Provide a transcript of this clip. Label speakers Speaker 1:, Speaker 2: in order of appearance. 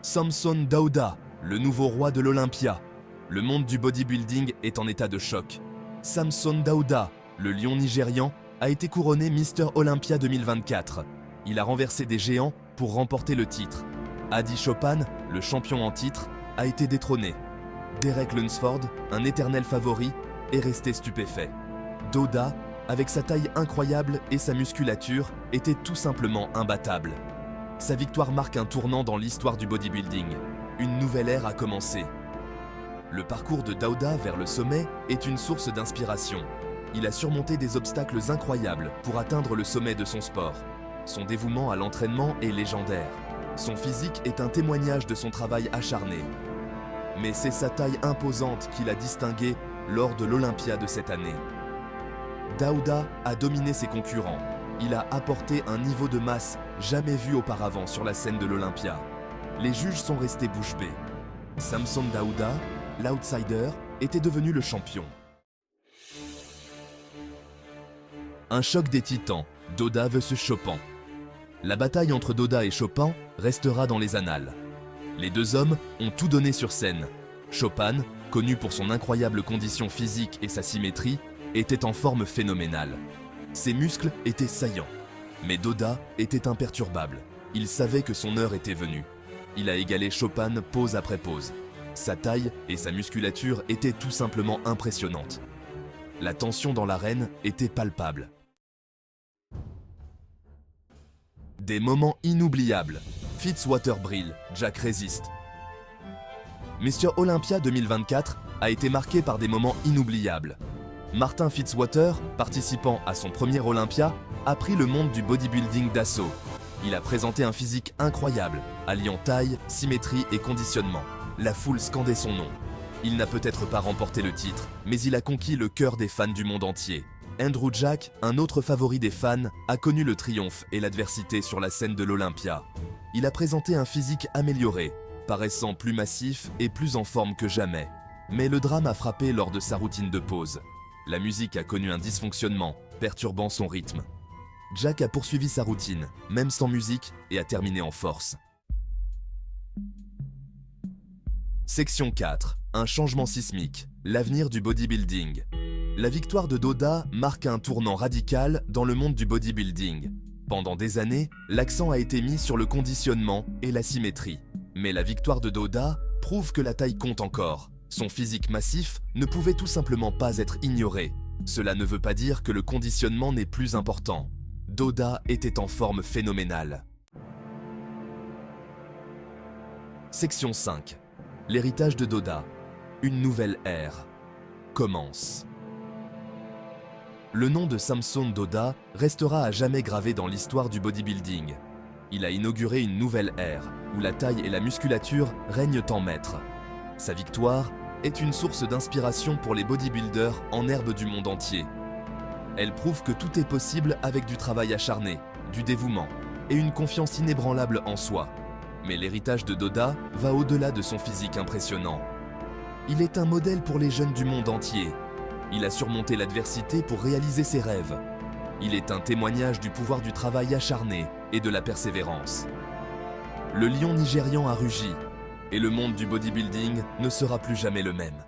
Speaker 1: Samson Dauda, le nouveau roi de l'Olympia. Le monde du bodybuilding est en état de choc. Samson Dauda, le lion nigérian, a été couronné Mister Olympia 2024. Il a renversé des géants pour remporter le titre. Adi Chopin, le champion en titre, a été détrôné. Derek Lunsford, un éternel favori, est resté stupéfait. Dauda, avec sa taille incroyable et sa musculature, était tout simplement imbattable. Sa victoire marque un tournant dans l'histoire du bodybuilding. Une nouvelle ère a commencé. Le parcours de Dauda vers le sommet est une source d'inspiration. Il a surmonté des obstacles incroyables pour atteindre le sommet de son sport. Son dévouement à l'entraînement est légendaire. Son physique est un témoignage de son travail acharné. Mais c'est sa taille imposante qui l'a distingué lors de l'Olympia de cette année. Dauda a dominé ses concurrents. Il a apporté un niveau de masse jamais vu auparavant sur la scène de l'Olympia. Les juges sont restés bouche bée. Samson Dauda, l'outsider, était devenu le champion. Un choc des titans, Dauda vs Chopin. La bataille entre Dauda et Chopin restera dans les annales. Les deux hommes ont tout donné sur scène. Chopin, connu pour son incroyable condition physique et sa symétrie, était en forme phénoménale. Ses muscles étaient saillants. Mais Dauda était imperturbable. Il savait que son heure était venue. Il a égalé Chopin pose après pose. Sa taille et sa musculature étaient tout simplement impressionnantes. La tension dans l'arène était palpable. Des moments inoubliables. Fitzwater brille, Jack résiste. Mr Olympia 2024 a été marqué par des moments inoubliables. Martin Fitzwater, participant à son premier Olympia, a pris le monde du bodybuilding d'assaut. Il a présenté un physique incroyable, alliant taille, symétrie et conditionnement. La foule scandait son nom. Il n'a peut-être pas remporté le titre, mais il a conquis le cœur des fans du monde entier. Andrew Jack, un autre favori des fans, a connu le triomphe et l'adversité sur la scène de l'Olympia. Il a présenté un physique amélioré, paraissant plus massif et plus en forme que jamais. Mais le drame a frappé lors de sa routine de pause. La musique a connu un dysfonctionnement, perturbant son rythme. Jack a poursuivi sa routine, même sans musique, et a terminé en force. Section 4. Un changement sismique. L'avenir du bodybuilding. La victoire de Dauda marque un tournant radical dans le monde du bodybuilding. Pendant des années, l'accent a été mis sur le conditionnement et la symétrie. Mais la victoire de Dauda prouve que la taille compte encore. Son physique massif ne pouvait tout simplement pas être ignoré. Cela ne veut pas dire que le conditionnement n'est plus important. Dauda était en forme phénoménale. Section 5. L'héritage de Dauda. Une nouvelle ère commence. Le nom de Samson Dauda restera à jamais gravé dans l'histoire du bodybuilding. Il a inauguré une nouvelle ère, où la taille et la musculature règnent en maître. Sa victoire est une source d'inspiration pour les bodybuilders en herbe du monde entier. Elle prouve que tout est possible avec du travail acharné, du dévouement et une confiance inébranlable en soi. Mais l'héritage de Dauda va au-delà de son physique impressionnant. Il est un modèle pour les jeunes du monde entier. Il a surmonté l'adversité pour réaliser ses rêves. Il est un témoignage du pouvoir du travail acharné et de la persévérance. Le lion nigérian a rugi, et le monde du bodybuilding ne sera plus jamais le même.